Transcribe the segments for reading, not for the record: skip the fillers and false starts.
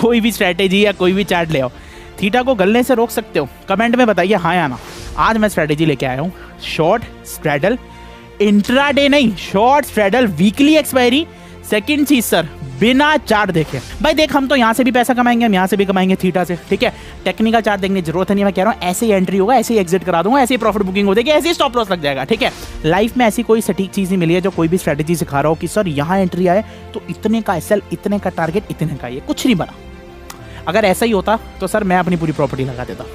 कोई भी स्ट्रैटेजी या कोई भी चार्ट ले आओ, थीटा को गलने से रोक सकते हो? कमेंट में बताइए हाँ या ना। आज मैं स्ट्रैटेजी लेके आया हूँ, शॉर्ट स्ट्रैडल इंट्राडे नहीं, short straddle weekly expiry. Second चीज सर, बिना चार्ट देखे। भाई देख, हम तो यहाँ से भी पैसा कमाएंगे, हम यहाँ से भी कमाएंगे थीटा से, ठीक है। टेक्निकल चार्ट देखने की जरूरत नहीं, मैं कह रहा हूँ ऐसे ही एंट्री होगा, ऐसे ही एग्जिट करा दूंगा, ऐसे ही प्रॉफिट बुकिंग हो जाएगी, ऐसे ही स्टॉप लॉस लग जाएगा, ठीक है। लाइफ में ऐसी कोई सटीक चीज नहीं मिली है जो कोई भी स्ट्रैटेजी सिखा रहा हो कि सर यहाँ एंट्री आए तो इतने का एसएल, इतने का टारगेट, इतने का ये, कुछ नहीं बना। अगर ऐसा ही होता तो सर मैं अपनी पूरी प्रॉपर्टी लगा देता।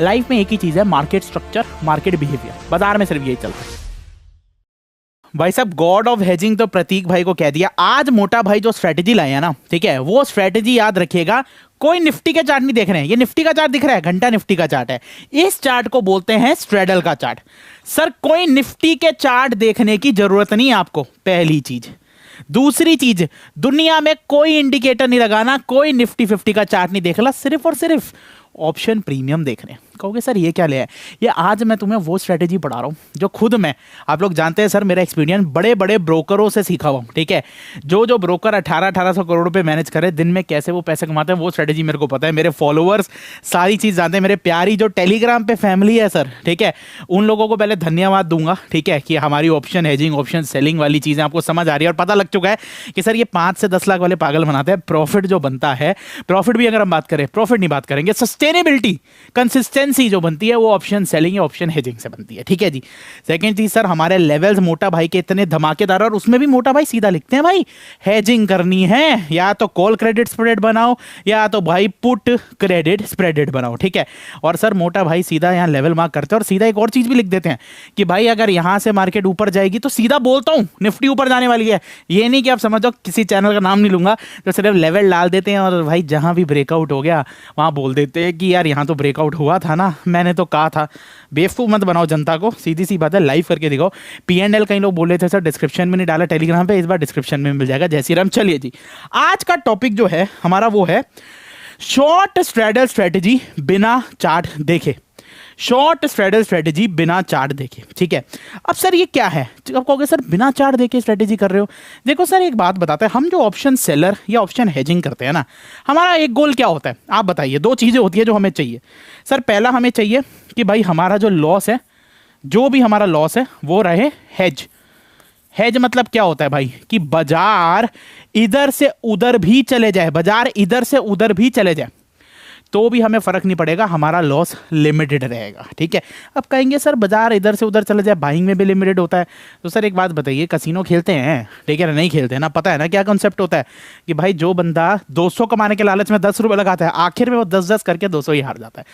लाइफ में एक ही चीज है, मार्केट स्ट्रक्चर, मार्केट बिहेवियर। बाजार में सिर्फ यही चलता है। भाई साहब, गॉड ऑफ हेजिंग तो प्रतीक भाई को कह दिया। आज मोटा भाई जो स्ट्रैटेजी लाए हैं ना, ठीक है, वो स्ट्रैटेजी याद रखिएगा। कोई निफ्टी के चार्ट नहीं देख रहे हैं, ये निफ्टी का चार्ट दिख रहा है, घंटा निफ्टी का चार्ट है। इस चार्ट को बोलते हैं स्ट्रैडल का चार्ट। सर कोई निफ्टी के चार्ट देखने की जरूरत नहीं है आपको, पहली चीज। दूसरी चीज, दुनिया में कोई इंडिकेटर नहीं लगाना, कोई निफ्टी 50 का चार्ट नहीं देखना, सिर्फ और सिर्फ ऑप्शन प्रीमियम देख रहे हैं। कहोगे सर ये क्या ले है? ये आज मैं तुम्हें वो स्ट्रेटेजी पढ़ा रहा हूँ जो खुद मैं, आप लोग जानते हैं सर मेरा एक्सपीरियंस बड़े बड़े ब्रोकरों से सीखा हुआ हूँ, ठीक है। जो ब्रोकर 1800 करोड़ रुपए मैनेज करे दिन में, कैसे वो पैसे कमाते हैं, वो स्ट्रेटेजी मेरे को पता है। मेरे फॉलोअर्स सारी चीज़ जानते हैं। मेरे प्यारी जो टेलीग्राम पे फैमिली है सर, ठीक है, उन लोगों को पहले धन्यवाद दूंगा, ठीक है, कि हमारी ऑप्शन हेजिंग, ऑप्शन सेलिंग वाली चीज़ें आपको समझ आ रही है और पता लग चुका है कि सर ये 5 से 10 लाख वाले पागल बनाते हैं। प्रॉफिट जो बनता है, प्रॉफिट भी अगर हम बात करें, प्रॉफिट नहीं बात करेंगे, सस्टेनेबिलिटी, कंसिस्टेंसी जो बनती है वो ऑप्शन सेलिंग या ऑप्शन हेजिंग से बनती है, ठीक है जी। सेकंड चीज सर, हमारे लेवल्स मोटा भाई के इतने धमाकेदार, और उसमें भी मोटा भाई सीधा लिखते हैं भाई हेजिंग करनी है या तो कॉल क्रेडिट स्प्रेड बनाओ या तो भाई पुट क्रेडिट स्प्रेडेड बनाओ, ठीक है। और सर मोटा भाई सीधा यहाँ लेवल मार्क करते हैं और सीधा एक और चीज भी लिख देते हैं कि भाई अगर यहां से मार्केट ऊपर जाएगी तो सीधा बोलता हूं निफ्टी ऊपर जाने वाली है। ये नहीं कि आप समझो, किसी चैनल का नाम नहीं लूंगा, तो सिर्फ लेवल डाल देते हैं और भाई जहां भी ब्रेकआउट हो गया वहां बोल देते हैं कि यार यहां तो ब्रेकआउट हुआ था ना, मैंने तो कहा था। बेवकूफ मत बनाओ जनता को, सीधी सी बात है, लाइव करके दिखाओ। P&L कई लोग बोले थे सर डिस्क्रिप्शन में नहीं डाला टेलीग्राम पे, इस बार डिस्क्रिप्शन में मिल जाएगा जय श्री राम। चलिए जी, आज का टॉपिक जो है हमारा वो है शॉर्ट स्ट्रैडल स्ट्रेटेजी बिना चार्ट देखे। शॉर्ट स्ट्रैडल स्ट्रेटेजी बिना चार्ट देखे, ठीक है। अब सर ये क्या है? अब कहोगे सर बिना चार्ट देखे स्ट्रेटेजी कर रहे हो। देखो सर एक बात बताते हैं, हम जो ऑप्शन सेलर या ऑप्शन हेजिंग करते हैं ना, हमारा एक गोल क्या होता है आप बताइए। 2 चीज़ें होती है जो हमें चाहिए सर। पहला हमें चाहिए कि भाई हमारा जो लॉस है, जो भी हमारा लॉस है वो रहे हेज। हेज मतलब क्या होता है भाई, कि बाजार इधर से उधर भी चले जाए, बाजार इधर से उधर भी चले जाए तो भी हमें फर्क नहीं पड़ेगा, हमारा लॉस लिमिटेड रहेगा, ठीक है। अब कहेंगे सर बाजार इधर से उधर चले जाए, बाइंग में भी लिमिटेड होता है। तो सर एक बात बताइए, कसिनो खेलते हैं, ठीक है ना, नहीं खेलते हैं ना, पता है ना क्या कॉन्सेप्ट होता है कि भाई जो बंदा 200 कमाने के लालच में 10 रुपये लगाता है, आखिर में वो 10-10 करके 200 ही हार जाता है,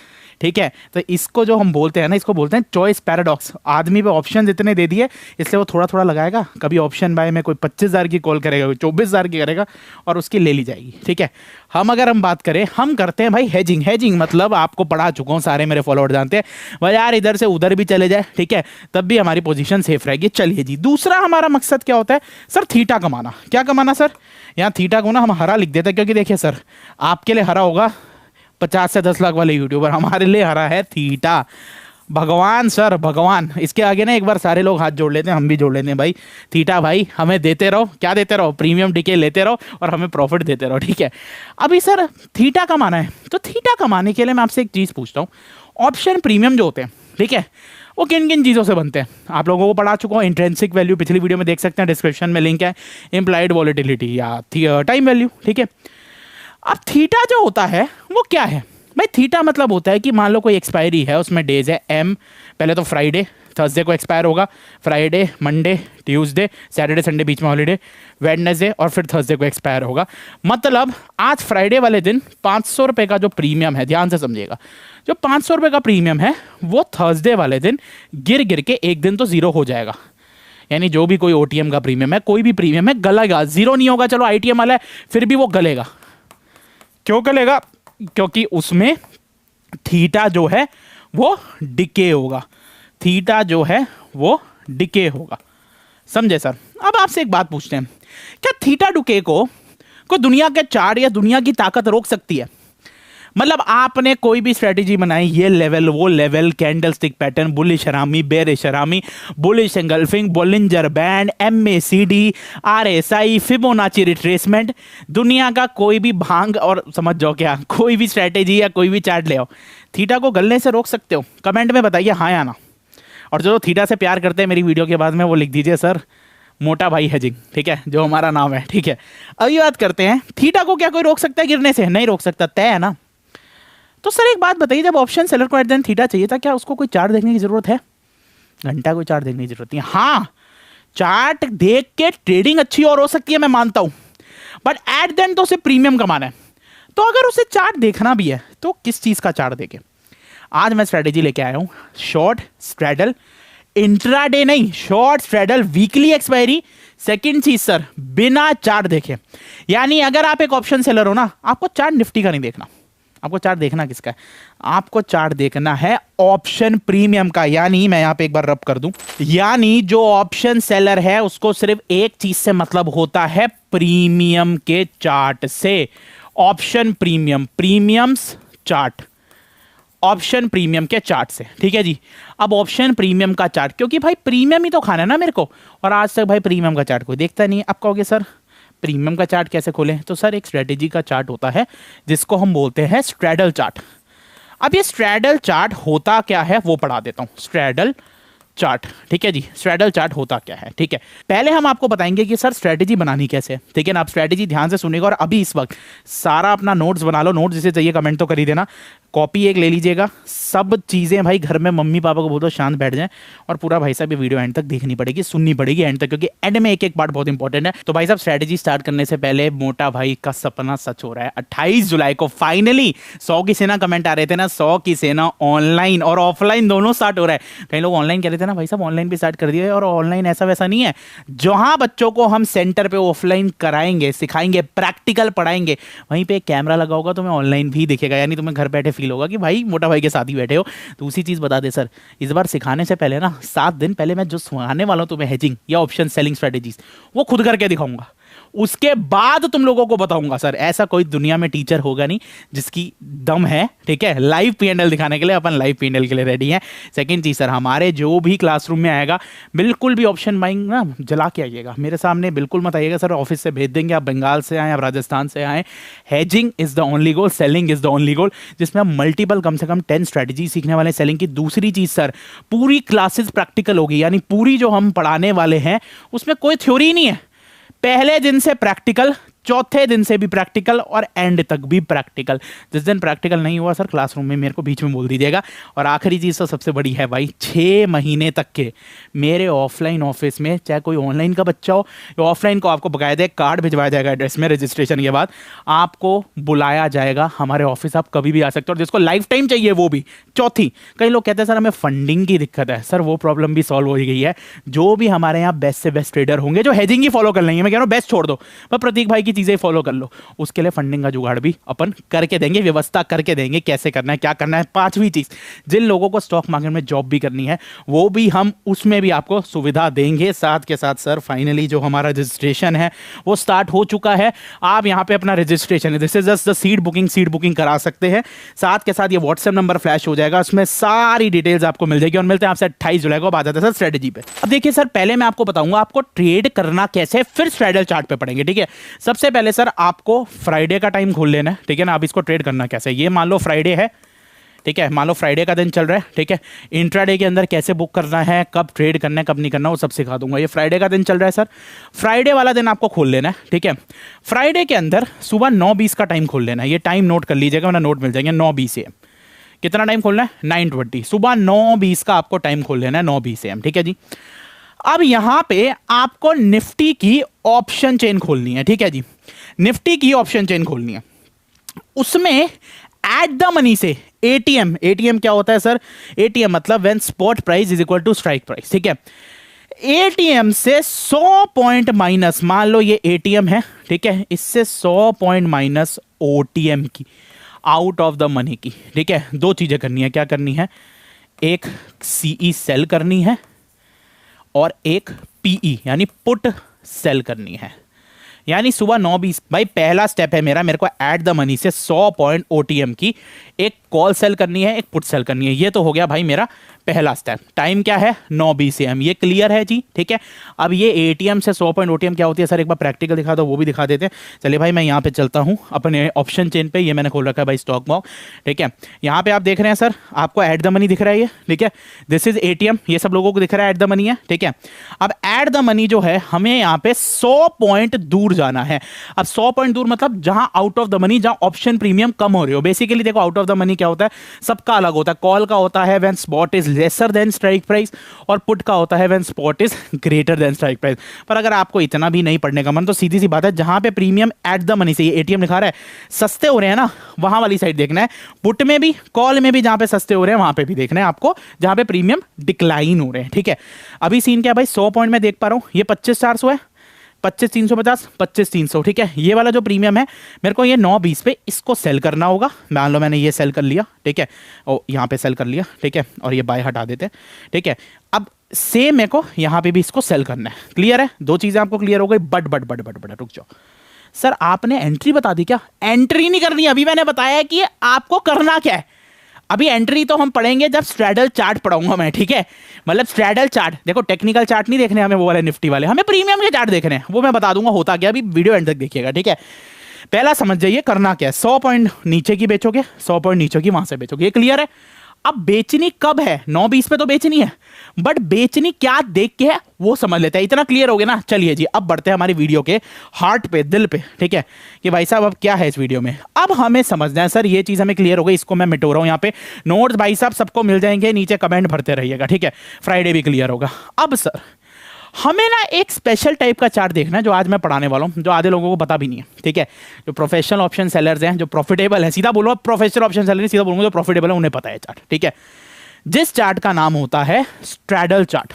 ठीक है। तो इसको जो हम बोलते हैं ना, इसको बोलते हैं चॉइस पैराडॉक्स। आदमी पे ऑप्शन इतने दे दिए, इसलिए वो थोड़ा थोड़ा लगाएगा। कभी ऑप्शन बाय में कोई 25,000 की कॉल करेगा, कोई 24,000 की करेगा और उसकी ले ली जाएगी, ठीक है। अगर हम बात करें, हम करते हैं भाई हेजिंग। हेजिंग मतलब आपको पढ़ा चुका हूँ, सारे मेरे फॉलोअर जानते हैं, बाजार इधर से उधर भी चले जाए, ठीक है, तब भी हमारी पोजीशन सेफ रहेगी। चलिए जी, दूसरा हमारा मकसद क्या होता है सर? थीटा कमाना। क्या कमाना सर? यहाँ थीटा को ना हम हरा लिख देते हैं, क्योंकि देखिए सर आपके लिए हरा होगा 50 से 10 लाख वाले यूट्यूबर, हमारे लिए हरा है थीटा। भगवान सर भगवान, इसके आगे ना एक बार सारे लोग हाथ जोड़ लेते हैं, हम भी जोड़ लेते हैं। भाई थीटा भाई हमें देते रहो, क्या देते रहो? प्रीमियम डीके लेते रहो और हमें प्रॉफिट देते रहो, ठीक है। अभी सर थीटा कमाना है, तो थीटा कमाने के लिए मैं आपसे एक चीज़ पूछता हूँ, ऑप्शन प्रीमियम जो होते हैं, ठीक है, वो किन किन चीज़ों से बनते हैं? आप लोगों को पढ़ा चुका हूँ। इंट्रिंसिक वैल्यू पिछली वीडियो में देख सकते हैं, डिस्क्रिप्शन में लिंक है। इम्प्लाइड वॉलेटिलिटी या टाइम वैल्यू, ठीक है। अब थीटा जो होता है वो क्या है भाई? थीटा मतलब होता है कि मान लो कोई एक्सपायरी है, उसमें डेज है एम। पहले तो फ्राइडे थर्सडे को एक्सपायर होगा, Friday Monday Tuesday Saturday Sunday बीच में हॉलीडे, वेडनेसडे और फिर थर्सडे को एक्सपायर होगा। मतलब आज फ्राइडे वाले दिन 500 रुपये का जो प्रीमियम है, ध्यान से समझिएगा, जो 500 रुपये का प्रीमियम है वो थर्सडे वाले दिन गिर गिर के एक दिन तो जीरो हो जाएगा। यानी जो भी कोई ओटीएम का प्रीमियम है, कोई भी प्रीमियम है, गलेगा। जीरो नहीं होगा, चलो आईटीएम वाला है, फिर भी वो गलेगा। क्यों गलेगा? क्योंकि उसमें थीटा जो है वो डिके होगा, थीटा जो है वो डिके होगा। समझे सर? अब आपसे एक बात पूछते हैं, क्या थीटा डिके को दुनिया के चार्ट या दुनिया की ताकत रोक सकती है? मतलब आपने कोई भी स्ट्रेटेजी बनाई, ये लेवल वो level, candle stick pattern, bullish हरामी, बेरिश हरामी, bullish engulfing, Bollinger band, MACD, RSI, Fibonacci retracement, दुनिया का कोई भी भांग और समझ जाओ क्या, कोई भी स्ट्रेटेजी या कोई भी चार्ट ले आओ, थीटा को गलने से रोक सकते हो? कमेंट में बताइए हाँ या ना। और जो थीटा से प्यार करते हैं मेरी वीडियो के बाद में, वो लिख दीजिए सर मोटा भाई हेजिंग, ठीक है, जो हमारा नाम है, ठीक है। अभी बात करते हैं, थीटा को क्या कोई रोक सकता है गिरने से? नहीं रोक सकता, तय है ना। तो सर एक बात बताइए, जब ऑप्शन सेलर को एट देन थीटा चाहिए था, क्या उसको कोई चार्ट देखने की जरूरत है? घंटा कोई चार्ट देखने की जरूरत नहीं। हाँ, चार्ट देख के ट्रेडिंग अच्छी और हो सकती है, मैं मानता हूं, बट एट देन तो उसे प्रीमियम कमाना है। तो अगर उसे चार्ट देखना भी है तो किस चीज का चार्ट देखे? आज मैं स्ट्रेटेजी लेके आया हूं, शॉर्ट स्ट्रैडल इंट्राडे नहीं, short straddle weekly expiry. Second चीज सर, बिना चार्ट देखे, यानी अगर आप एक ऑप्शन सेलर हो ना, आपको चार्ट निफ्टी का नहीं देखना, आपको चार्ट देखना किसका है? आपको चार्ट देखना है ऑप्शन प्रीमियम का। यानी मैं यहां पे एक बार रब कर दूं, यानी जो ऑप्शन सेलर है उसको सिर्फ एक चीज से मतलब होता है, प्रीमियम के चार्ट से। Option premium, premiums chart, option premium के चार्ट से, ठीक है जी। अब ऑप्शन प्रीमियम का चार्ट, क्योंकि भाई प्रीमियम ही तो खाना है ना मेरे को, और आज तक भाई प्रीमियम का चार्ट कोई देखता नहीं है। आप कहोगे सर प्रीमियम का चार्ट कैसे खोलें? तो सर एक स्ट्रेटेजी का चार्ट होता है जिसको हम बोलते हैं स्ट्रैडल चार्ट। अब ये स्ट्रैडल चार्ट होता क्या है वो पढ़ा देता हूं। स्ट्रैडल चार्ट, ठीक है जी, स्ट्रैडल चार्ट होता क्या है, ठीक है। पहले हम आपको बताएंगे कि सर स्ट्रेटेजी बनानी कैसे है, ठीक है ना। आप स्ट्रेटेजी ध्यान से सुनिएगा, और अभी इस वक्त सारा अपना नोट्स बना लो। नोट्स जिसे चाहिए कमेंट तो कर ही देना, कॉपी एक ले लीजिएगा। सब चीज़ें भाई घर में मम्मी पापा को बोल दो शांत बैठ जाएं, और पूरा भाई साहब ये वीडियो एंड तक देखनी पड़ेगी, सुननी पड़ेगी एंड तक, क्योंकि एंड में एक एक पार्ट बहुत इंपॉर्टेंट है। तो भाई साहब स्ट्रेटेजी स्टार्ट करने से पहले मोटा भाई का सपना सच हो रहा है। 28 जुलाई को फाइनली 100 की सेना कमेंट आ रहे थे ना, 100 की सेना ऑनलाइन और ऑफलाइन दोनों स्टार्ट हो रहा है। कई लोग ऑनलाइन कह रहे थे ना, भाई साहब ऑनलाइन भी स्टार्ट कर दिया, और ऑनलाइन ऐसा वैसा नहीं है। जहां बच्चों को हम सेंटर पे ऑफलाइन कराएंगे, सिखाएंगे, प्रैक्टिकल पढ़ाएंगे, वहीं पे कैमरा लगा होगा, तुम्हें ऑनलाइन भी दिखेगा, यानी तुम्हें घर बैठे फील होगा कि भाई मोटा भाई के साथ ही बैठे हो। तो उसी चीज बता दे सर, इस बार सिखाने से पहले ना 7 दिन पहले मैं जो सिखाने वाला हूं तुम्हें हेजिंग या ऑप्शन सेलिंग स्ट्रेटेजीज, वो खुद करके दिखाऊंगा। उसके बाद तुम लोगों को बताऊंगा। सर ऐसा कोई दुनिया में टीचर होगा नहीं जिसकी दम है, ठीक है, लाइव P&L दिखाने के लिए। अपन लाइव P&L के लिए रेडी हैं। सेकंड चीज सर, हमारे जो भी क्लासरूम में आएगा, बिल्कुल भी ऑप्शन बाइंग ना जला के आइएगा, मेरे सामने बिल्कुल मत आइएगा। सर ऑफिस से भेज देंगे, आप बंगाल से आए, आप राजस्थान से आए, hedging is the only goal, selling is the only goal, जिसमें हम मल्टीपल कम से कम 10 स्ट्रेटेजी सीखने वाले सेलिंग की। दूसरी चीज सर, पूरी क्लासेस प्रैक्टिकल होगी, यानी पूरी जो हम पढ़ाने वाले हैं उसमें कोई थ्योरी नहीं है। पहले दिन से प्रैक्टिकल, चौथे दिन से भी प्रैक्टिकल, और एंड तक भी प्रैक्टिकल। जिस दिन प्रैक्टिकल नहीं हुआ सर क्लासरूम में मेरे को बीच में बोल दीजिएगा। और आखिरी चीज़ तो सबसे बड़ी है भाई, 6 महीने तक के मेरे ऑफलाइन ऑफिस में, चाहे कोई ऑनलाइन का बच्चा हो या ऑफलाइन को, आपको बकायदे कार्ड भिजवाया जाएगा एड्रेस में। रजिस्ट्रेशन के बाद आपको बुलाया जाएगा हमारे ऑफिस, आप कभी भी आ सकते हो, और जिसको लाइफ टाइम चाहिए वो भी। चौथी, कई लोग कहते हैं सर हमें फंडिंग की दिक्कत है, सर वो प्रॉब्लम भी सॉल्व हो गई है। जो भी हमारे यहाँ बेस्ट से बेस्ट ट्रेडर होंगे जो हेजिंग ही फॉलो कर लेंगे, मैं कह रहा हूँ बेस्ट छोड़ दो, पर प्रतीक भाई की चीजें फॉलो कर लो, उसके लिए फंडिंग का जुगाड़ भी अपन करके देंगे, व्यवस्था करके देंगे, कैसे करना है, क्या करना है। पांचवी चीज, जिन लोगों को स्टॉक मार्केट में जॉब भी करनी है, वो भी हम उसमें भी आपको सुविधा देंगे। साथ के साथ सर फाइनली जो हमारा रजिस्ट्रेशन है वो स्टार्ट हो चुका है। आप यहाँ पे अपना रजिस्ट्रेशन है, this is just the seat booking करा सकते हैं। साथ के साथ ये व्हाट्सएप नंबर फ्लैश हो जाएगा, उसमें सारी डिटेल्स आपको मिल जाएगी। और मिलते हैं आपसे 28 जुलाई को। आ जाते हैं सर स्ट्रेटेजी पे। अब देखिए सर, पहले मैं आपको बताऊंगा आपको ट्रेड करना कैसे, फिर स्ट्रैडल चार्ट पे पढ़ेंगे, ठीक है। सबसे पहले सर आपको फ्राइडे का टाइम खोल लेना है, ठीक है ना। अब इसको ट्रेड करना कैसे, ये मान लो फ्राइडे है, ठीक है, मान लो फ्राइडे का दिन चल रहा है, ठीक है। इंट्राडे के अंदर कैसे बुक करना है, कब ट्रेड करना है, कब नहीं करना, वो सब सिखा दूंगा। ये फ्राइडे का दिन चल रहा है सर, फ्राइडे वाला दिन आपको खोल लेना है, ठीक है। फ्राइडे के अंदर सुबह 9:20 का टाइम खोल लेना है। ये टाइम नोट कर लीजिएगा, वरना नोट मिल जाएंगे। 9:20 AM कितना टाइम खोलना है, 9:20, सुबह 9:20 का आपको टाइम खोल लेना है, 9:20 AM, ठीक है जी। अब यहां पे आपको निफ्टी की ऑप्शन चेन खोलनी है, ठीक है जी। निफ्टी की ऑप्शन चेन खोलनी है, उसमें एट द मनी से एटीएम क्या होता है सर, एटीएम मतलब when spot price is equal to strike price, ठीक है। एटीएम से 100 पॉइंट माइनस, मान लो ये एटीएम है, ठीक है, इससे 100 पॉइंट माइनस ओटीएम की, आउट ऑफ द मनी की, ठीक है। दो चीजें करनी है, क्या करनी है, एक सीई सेल करनी है और एक पीई यानी पुट सेल करनी है। यानी सुबह 9:20 भाई पहला स्टेप है मेरा, मेरे को एट द मनी से 100 पॉइंट OTM की एक कॉल सेल करनी है, एक पुट सेल करनी है। ये तो हो गया भाई मेरा पहला स्टेप। टाइम क्या है 9:20 AM, ये क्लियर है जी, ठीक है। अब ये ATM से 100 पॉइंट OTM क्या होती है सर, एक बार प्रैक्टिकल दिखा दो, वो भी दिखा देते हैं। चलिए भाई मैं यहाँ पे चलता हूँ अपने ऑप्शन चेन पे, ये मैंने खोल रखा है भाई स्टॉक बॉक्स, ठीक है। यहाँ पे आप देख रहे हैं सर, आपको एट द मनी दिख रहा है ये, ठीक है। दिस इज ATM, ये सब लोगों को दिख रहा है एट द मनी है, ठीक है। अब एट द मनी जो है हमें यहाँ पे 100 पॉइंट दूर जाना है। अब 100 पॉइंट दूर मतलब जहां आउट ऑफ द मनी, जहां ऑप्शन प्रीमियम कम हो रही हो। बेसिकली देखो आउट ऑफ द मनी क्या होता है, सबका अलग होता है। कॉल का होता है when spot is lesser than strike price, और पुट का होता है when spot is greater than strike price. पर अगर आपको इतना भी नहीं पढ़ने का मन, तो सीधी सी बात है, जहां पे प्रीमियम एट द मनी से ये ATM लिखा रहा है सस्ते हो रहे हैं ना, वहां वाली साइड देखना है। पुट में भी कॉल में भी जहां पे सस्ते हो रहे हैं वहां पे भी देखना है आपको, जहां पे प्रीमियम डिक्लाइन हो रहे हैं, ठीक है। अभी सीन क्या है भाई, 100 पॉइंट में देख पा रहा हूं, ये 25,400 है, 25,350, 25,300, ठीक है। ये वाला जो प्रीमियम है मेरे को ये 9:20 पे इसको सेल करना होगा। मान लो मैंने ये सेल कर लिया, ठीक है, और यहाँ पे सेल कर लिया, ठीक है, और ये बाय हटा देते हैं, ठीक है। अब सेम मेरे को यहाँ पे भी इसको सेल करना है। क्लियर है, दो चीजें आपको क्लियर हो गई। बट रुक जाओ सर, आपने एंट्री बता दी क्या? एंट्री नहीं करनी, अभी मैंने बताया कि आपको करना क्या है। अभी एंट्री तो हम पढ़ेंगे जब स्ट्रैडल चार्ट पढ़ाऊंगा मैं, ठीक है। मतलब स्ट्रैडल चार्ट, देखो टेक्निकल चार्ट नहीं देखने हमें, वो वाले निफ्टी वाले, हमें प्रीमियम के चार्ट देखने हैं, वो मैं बता दूंगा होता क्या। अभी वीडियो एंड तक देखिएगा, ठीक है। पहला समझ जाइए करना क्या है। 100 पॉइंट नीचे की बेचोगे, 100 पॉइंट नीचे की वहां से बेचोगे, ये क्लियर है। अब बेचनी कब है, 9:20 पे तो बेचनी है, बट बेचनी क्या देख के है वो समझ लेते हैं। इतना क्लियर हो गया ना। चलिए जी अब बढ़ते हैं हमारी वीडियो के हार्ट पे, दिल पे, ठीक है, कि भाई साहब अब क्या है इस वीडियो में। अब हमें समझना है सर, ये चीज हमें क्लियर हो गई, इसको मैं मिटो रहा हूं यहाँ पे। नोट्स भाई साहब सबको मिल जाएंगे, नीचे कमेंट भरते रहिएगा, ठीक है। फ्राइडे भी क्लियर होगा। अब सर हमें ना एक स्पेशल टाइप का चार्ट देखना है, जो आज मैं पढ़ाने वाला हूं, जो आधे लोगों को पता भी नहीं है, ठीक है। जो प्रोफेशनल ऑप्शन सेलर्स हैं, जो प्रॉफिटेबल है, सीधा बोलो प्रोफेशनल ऑप्शन सेलर, सीधा बोलूंगा जो प्रॉफिटेबल है उन्हें पता है चार्ट, ठीक है। जिस चार्ट का नाम होता है स्ट्रैडल चार्ट,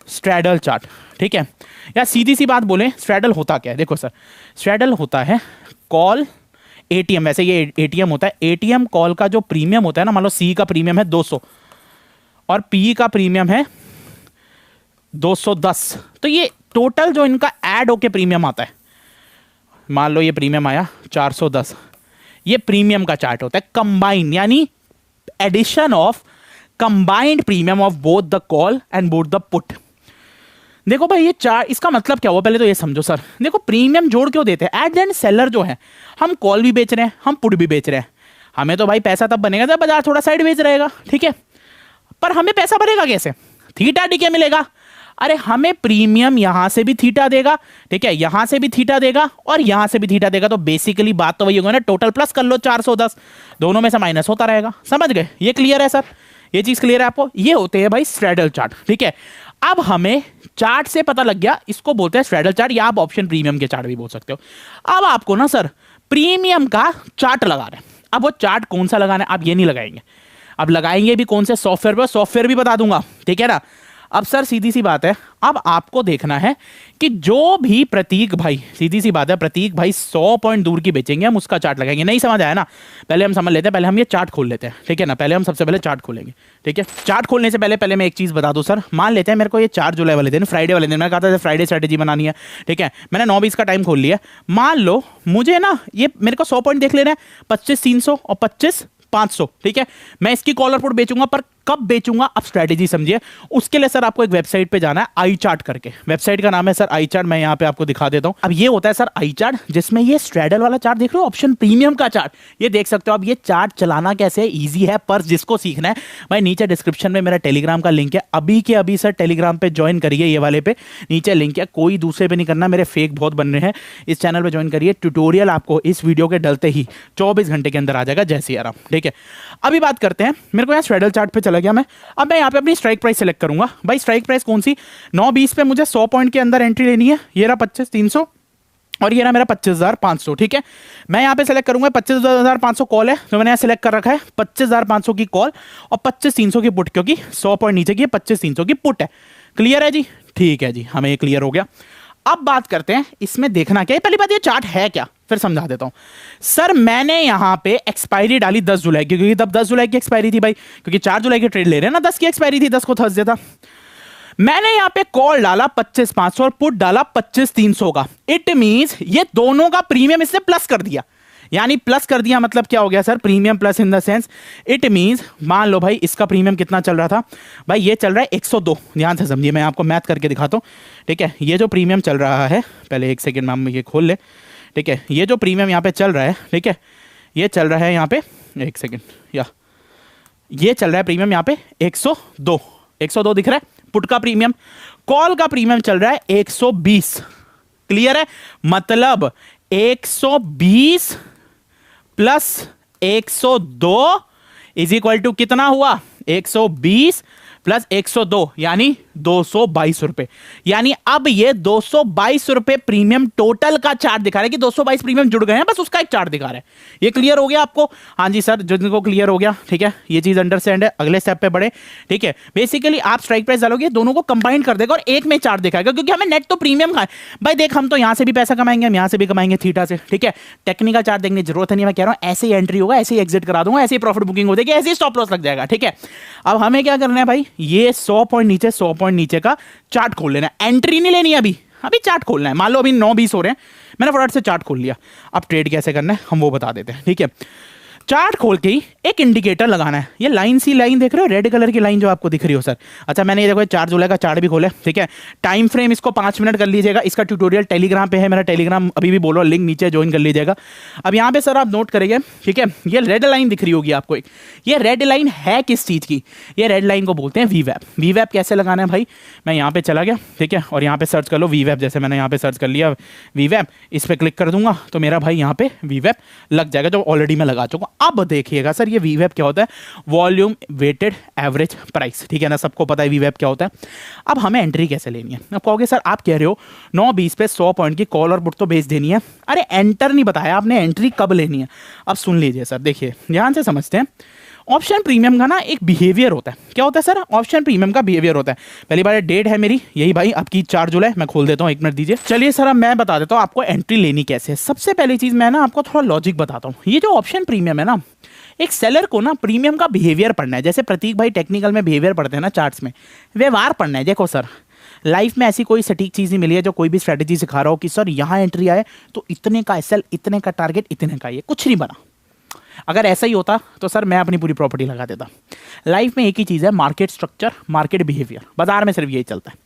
स्ट्रैडल चार्ट, ठीक है। या सीधी सी बात बोले स्ट्रैडल होता क्या है, देखो सर, स्ट्रैडल होता है कॉल ATM, वैसे ये ATM होता है। ATM कॉल का जो प्रीमियम होता है ना, मान लो C का प्रीमियम है 200 और P का प्रीमियम है 210, तो ये टोटल जो इनका ऐड होके प्रीमियम आता है, मान लो ये प्रीमियम आया 410, ये प्रीमियम का चार्ट होता है कंबाइन, यानी addition of combined premium of both the call and both the put. देखो भाई ये चार्ट, इसका मतलब क्या हुआ पहले तो ये समझो सर। देखो प्रीमियम जोड़ क्यों देते हैं, एट द एंड सेलर जो है, हम कॉल भी बेच रहे हैं, हम पुट भी बेच रहे हैं, हमें तो भाई पैसा तब बनेगा जब बाजार थोड़ा साइड बेच रहेगा, ठीक है। पर हमें पैसा बनेगा कैसे, थीटा डीके मिलेगा। अरे हमें प्रीमियम यहां से भी थीटा देगा, ठीक है, यहां से भी थीटा देगा और यहां से भी थीटा देगा। तो बेसिकली बात तो वही होगी ना, टोटल प्लस कर लो 410, दोनों में से माइनस होता रहेगा। समझ गए, ये क्लियर है सर, ये चीज क्लियर है आपको। ये होते हैं भाई स्ट्रैडल चार्ट, ठीक है। अब हमें चार्ट से पता लग गया, इसको बोलते हैं स्ट्रैडल चार्ट, या आप ऑप्शन प्रीमियम के चार्ट भी बोल सकते हो। अब आपको ना सर प्रीमियम का चार्ट लगा रहे हैं। अब वो चार्ट कौन सा लगाना है, आप ये नहीं लगाएंगे, अब लगाएंगे भी कौन से सॉफ्टवेयर पर, सॉफ्टवेयर भी बता दूंगा, ठीक है ना। अब सर सीधी सी बात है, अब आपको देखना है कि जो भी प्रतीक भाई, सीधी सी बात है, प्रतीक भाई 100 पॉइंट दूर की बेचेंगे, हम उसका चार्ट लगाएंगे। नहीं समझ आया ना, पहले हम समझ लेते हैं, पहले हम ये चार्ट खोल लेते हैं, ठीक है ना। पहले हम सबसे पहले चार्ट खोलेंगे, ठीक है। चार्ट खोलने से पहले मैं एक चीज बता दूं सर, मान लेते हैं मेरे को ये 4 जुलाई वाले दिन, फ्राइडे वाले दिन, मैं कहा था फ्राइडे स्ट्रेटेजी बनानी है, ठीक है। मैंने 9:20 का टाइम खोल लिया। मान लो मुझे ना ये मेरे को 100 पॉइंट देख लेना है, 25,300 और 25,500, ठीक है। मैं इसकी कॉलर पुट बेचूंगा, पर कब बेचूंगा अब स्ट्रेटेजी समझिए। उसके लिए सर आपको एक वेबसाइट पे जाना है, आई चार्ट करके, वेबसाइट का नाम है सर आई चार्ट। मैं यहां पे आपको दिखा देता हूं। अब ये होता है सर आई चार्ट, जिसमें ये स्ट्रैडल वाला चार्ट देख रहे हो, ऑप्शन प्रीमियम का चार्ट, ये देख सकते हो। अब ये चार्ट चलाना कैसे है, ईजी है, पर जिसको सीखना है भाई नीचे डिस्क्रिप्शन में मेरा टेलीग्राम का लिंक है, अभी के अभी सर टेलीग्राम पे ज्वाइन करिए, ये वाले पे नीचे लिंक है, कोई दूसरे पे नहीं करना, मेरे फेक बहुत बन रहे हैं, इस चैनल पे ज्वाइन करिए। ट्यूटोरियल आपको इस वीडियो के डलते ही 24 घंटे के अंदर आ जाएगा, जैसे आराम, ठीक है। अभी बात करते हैं, मेरे को यहाँ स्ट्रैडल चार्ट पे चला गया मैं। अब मैं यहाँ पे अपनी स्ट्राइक प्राइस सेलेक्ट करूंगा। भाई स्ट्राइक प्राइस कौन सी, 9:20 पे मुझे 100 पॉइंट के अंदर एंट्री लेनी है। ये रहा 25,300 और ये रहा मेरा 25,500, ठीक है। मैं यहाँ पे सेलेक्ट करूंगा 25,500 कॉल है, तो मैंने यहाँ सेलेक्ट कर रखा है 25,500 की कॉल और 25,300 की पुट, क्योंकि 100 पॉइंट नीचे की 25,300 की पुट है। क्लियर है जी, ठीक है जी, हमें ये क्लियर हो गया। अब बात करते हैं इसमें देखना क्या है। पहली बात ये चार्ट है क्या, फिर समझा देता हूं सर। मैंने यहां पे एक्सपायरी डाली 10 जुलाई की, क्योंकि तब 10 जुलाई की एक्सपायरी थी भाई, क्योंकि 4 जुलाई की ट्रेड ले रहे हैं ना, 10 की एक्सपायरी थी, 10 को थर्सडे था। मैंने यहाँ पे कॉल डाला 25,500 और पुट डाला 25,300 का। इट मींस ये दोनों का प्रीमियम इससे प्लस कर दिया, यानी प्लस कर दिया मतलब क्या हो गया sir, premium plus in the sense it means मान लो भाई इसका प्रीमियम कितना चल रहा था भाई, ये चल रहा है 102। ध्यान से समझिए, मैं आपको मैथ करके दिखाता हूँ, ठीक है। ये जो प्रीमियम चल रहा है, पहले एक सेकेंड में हम ये खोल ले, ठीक है। ये जो प्रीमियम यहाँ पे चल रहा है, ठीक है, ये चल रहा है यहाँ पे, एक सेकेंड, या ये चल रहा है प्रीमियम यहाँ पे 102 दिख रहा है पुट का प्रीमियम। कॉल का प्रीमियम चल रहा है 120। क्लियर है, मतलब 120 प्लस 102 इज इक्वल टू कितना हुआ, 120 प्लस 102 यानी 222 रुपए। यानी अब ये 222 रुपए प्रीमियम टोटल का चार्ट दिखा रहा है कि 222 प्रीमियम जुड़ गए हैं, बस उसका एक चार्ट दिखा रहा है। ये क्लियर हो गया आपको? हाँ जी सर, जिनको क्लियर हो गया, ठीक है, ये चीज अंडरस्टैंड है। अगले स्टेप पे बढ़े, ठीक है। बेसिकली आप स्ट्राइक प्राइस डालोगे, दोनों को कंबाइन कर देगा और एक में चार्ट दिखाएगा, क्योंकि हमें नेट तो प्रीमियम का है भाई। देख, हम तो यहां से भी पैसा कमाएंगे, हम यहां से भी कमाएंगे थीटा से, ठीक है। टेक्निकल चार्ट देखने की जरूरत नहीं, मैं कह रहा हूं ऐसे ही एंट्री होगा, ऐसे ही एग्जिट करा दूंगा, ऐसे ही प्रॉफिट बुकिंग हो जाएगी, ऐसे ही स्टॉप लॉस लग जाएगा, ठीक है। अब हमें क्या करना है भाई, ये 100 पॉइंट नीचे का चार्ट खोल लेना है। एंट्री नहीं लेनी, अभी चार्ट खोलना है। मान लो अभी 9:20 हो रहे हैं, मैंने फटाफट से चार्ट खोल लिया। अब ट्रेड कैसे करना है हम वो बता देते हैं, ठीक है। चार्ट खोल के ही एक इंडिकेटर लगाना है। ये लाइन सी लाइन देख रहे हो, रेड कलर की लाइन जो आपको दिख रही हो सर। अच्छा, मैंने ये देखो 4 जुलाई का चार्ट भी खोला, ठीक है। टाइम फ्रेम इसको 5 मिनट कर लीजिएगा। इसका ट्यूटोरियल टेलीग्राम पे है, मेरा टेलीग्राम अभी भी बोलो, लिंक नीचे ज्वाइन कर लीजिएगा। अब यहाँ पे सर आप नोट करेंगे, ठीक है, ये रेड लाइन दिख रही होगी आपको एक। ये रेड लाइन है किस चीज़ की? ये रेड लाइन को बोलते हैं वीवैप। वीवैप कैसे लगाना है भाई, मैं यहाँ पे चला गया, ठीक है, और यहाँ पे सर्च कर लो वीवैप। जैसे मैंने यहाँ पे सर्च कर लिया वीवैप, इस पर क्लिक कर दूंगा तो मेरा भाई यहाँ पे वीवैप लग जाएगा, जो ऑलरेडी मैं लगा चुका हूँ। अब देखिएगा सर, ये वीवैप क्या होता है, वॉल्यूम वेटेड एवरेज प्राइस, ठीक है ना, सबको पता है वीवैप क्या होता है। अब हमें एंट्री कैसे लेनी है? अब कहोगे सर आप कह रहे हो 9:20 पे 100 पॉइंट की कॉल और पुट तो बेच देनी है। अरे एंटर नहीं बताया आपने, एंट्री कब लेनी है। अब सुन लीजिए सर, देखिए ध्यान से समझते हैं। ऑप्शन प्रीमियम का ना एक बिहेवियर होता है। क्या होता है सर? ऑप्शन प्रीमियम का बिहेवियर होता है। पहली बार डेट है मेरी, यही भाई आपकी 4 जुलाई। मैं खोल देता हूँ, 1 मिनट दीजिए। चलिए सर, अब मैं बता देता हूँ आपको एंट्री लेनी कैसे है। सबसे पहली चीज़ मैं ना आपको थोड़ा लॉजिक बताता हूँ। ये जो ऑप्शन प्रीमियम है ना, एक सेलर को ना प्रीमियम का बिहेवियर पढ़ना है। जैसे प्रतीक भाई टेक्निकल में बिहेवियर पढ़ते हैं ना, चार्ट्स में व्यवहार पढ़ना है। देखो सर, लाइफ में ऐसी कोई सटीक चीज़ नहीं मिली है जो कोई भी स्ट्रैटेजी सिखा रहा हो कि सर यहाँ एंट्री आए तो इतने का एसएल, इतने का टारगेट, इतने का ये, कुछ नहीं बना। अगर ऐसा ही होता तो सर मैं अपनी पूरी प्रॉपर्टी लगा देता। लाइफ में एक ही चीज़ है, मार्केट स्ट्रक्चर, मार्केट बिहेवियर। बाजार में सिर्फ यही चलता है।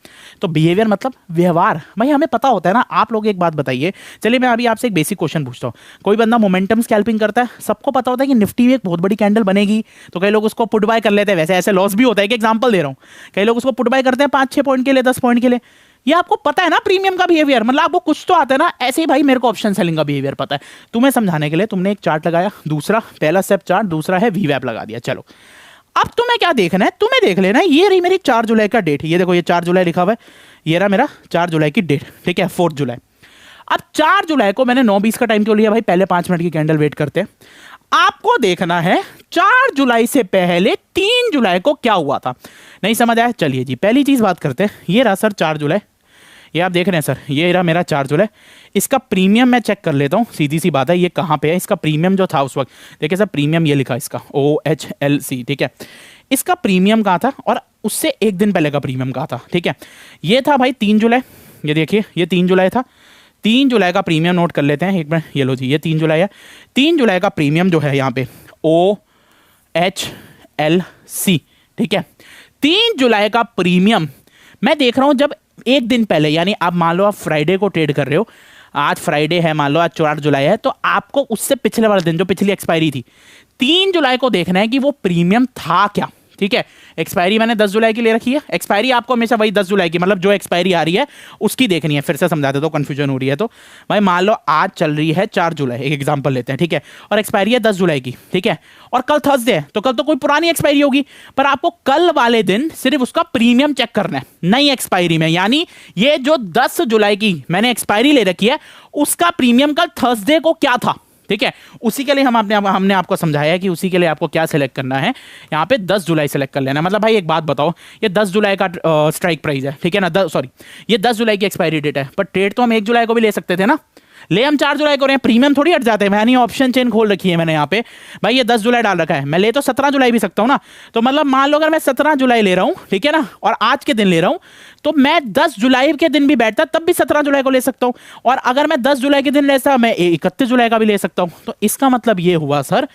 तो बिहेवियर मतलब व्यवहार भाई हमें पता होता है ना। आप लोग एक बात बताइए, चलिए मैं अभी आपसे एक बेसिक क्वेश्चन पूछता हूँ। कोई बंदा मोमेंटम स्कैल्पिंग करता है, सबको पता होता है कि निफ्टी में एक बहुत बड़ी कैंडल बनेगी, तो कई लोग उसको पुट बाय कर लेते हैं। वैसे ऐसे लॉस भी होता है, एक एग्जाम्पल दे रहा हूँ। कई लोग उसको पुट बाय करते हैं 5-6 पॉइंट के लिए, 10 पॉइंट के लिए। ये आपको पता है ना प्रीमियम का बिहेवियर, मतलब आपको कुछ तो आता है ना। ऐसे ही भाई मेरे को ऑप्शन सेलिंग का बिहेवियर पता है। तुम्हें समझाने के लिए तुमने एक चार्ट लगाया, दूसरा पहला स्टेप चार्ट, दूसरा है वीवैप लगा दिया। चलो अब तुम्हें क्या देखना है, तुम्हें देख लेना है ये रही मेरी 4 जुलाई का डेट। ये देखो, ये 4 जुलाई लिखा हुआ है, ये रहा मेरा 4 जुलाई की डेट, ठीक है, 4 जुलाई। अब 4 जुलाई को मैंने 9:20 का टाइम क्यों लिया भाई? पहले 5 मिनट की कैंडल वेट करते हैं। आपको देखना है 4 जुलाई से पहले 3 जुलाई को क्या हुआ था। नहीं समझ आया? चलिए जी, पहली चीज बात करते हैं। ये रहा सर 4 जुलाई, ये आप देख रहे हैं सर, ये रहा मेरा 4 जुलाई। इसका प्रीमियम मैं चेक कर लेता हूँ, सीधी सी बात है। ये कहाँ पे है? इसका प्रीमियम जो था उस वक्त, देखिए सर प्रीमियम ये लिखा इसका OHLC, ठीक है। इसका प्रीमियम कहाँ था और उससे एक दिन पहले का प्रीमियम कहाँ था, ठीक है। ये था भाई 3 जुलाई, ये देखिए ये 3 जुलाई था। 3 जुलाई का प्रीमियम नोट कर लेते हैं एक मिनट। ये लो जी, ये 3 जुलाई है। 3 जुलाई का प्रीमियम जो है यहाँ पे OHLC, ठीक है। 3 जुलाई का प्रीमियम मैं देख रहा हूँ जब एक दिन पहले, यानी आप मान लो आप फ्राइडे को ट्रेड कर रहे हो, आज फ्राइडे है, मान लो आज 4 जुलाई है, तो आपको उससे पिछले वाले दिन जो पिछली एक्सपायरी थी 3 जुलाई को देखना है कि वो प्रीमियम था क्या, ठीक है। एक्सपायरी मैंने 10 जुलाई की ले रखी है। एक्सपायरी आपको हमेशा वही 10 जुलाई की, मतलब जो एक्सपायरी आ रही है उसकी देखनी है। फिर से समझा देता हूं, कंफ्यूजन हो रही है तो भाई मान लो आज चल रही है 4 जुलाई, एक एग्जांपल लेते हैं, ठीक है, और एक्सपायरी है 10 जुलाई की, ठीक है, और कल थर्सडे है, तो कल तो कोई पुरानी एक्सपायरी होगी, पर आपको कल वाले दिन सिर्फ उसका प्रीमियम चेक करना है, नई एक्सपायरी में। यानी ये जो 10 जुलाई की मैंने एक्सपायरी ले रखी है उसका प्रीमियम कल थर्सडे को क्या था, ठीक है। उसी के लिए हमने आपको समझाया कि उसी के लिए आपको क्या सिलेक्ट करना है, यहाँ पे 10 जुलाई सिलेक्ट कर लेना। मतलब भाई एक बात बताओ, ये 10 जुलाई का स्ट्राइक प्राइस है, ठीक है ना, सॉरी ये 10 जुलाई की एक्सपायरी डेट है, पर ट्रेड तो हम 1 जुलाई को भी ले सकते थे ना, ले हम 4 जुलाई को रहे हैं, प्रीमियम थोड़ी हट जाते हैं। मैंने ऑप्शन चेन खोल रखी है मैंने यहाँ पे, भाई ये 10 जुलाई डाल रखा है, मैं ले तो 17 जुलाई भी सकता हूँ ना। तो मतलब मान लो अगर मैं 17 जुलाई ले रहा हूँ, ठीक है ना, और आज के दिन ले रहा हूँ, तो मैं 10 जुलाई के दिन भी बैठता तब भी 17 जुलाई को ले सकता हूँ। और अगर मैं 10 जुलाई के दिन लेता मैं 31 जुलाई का भी ले सकता हूँ। तो इसका मतलब ये हुआ सर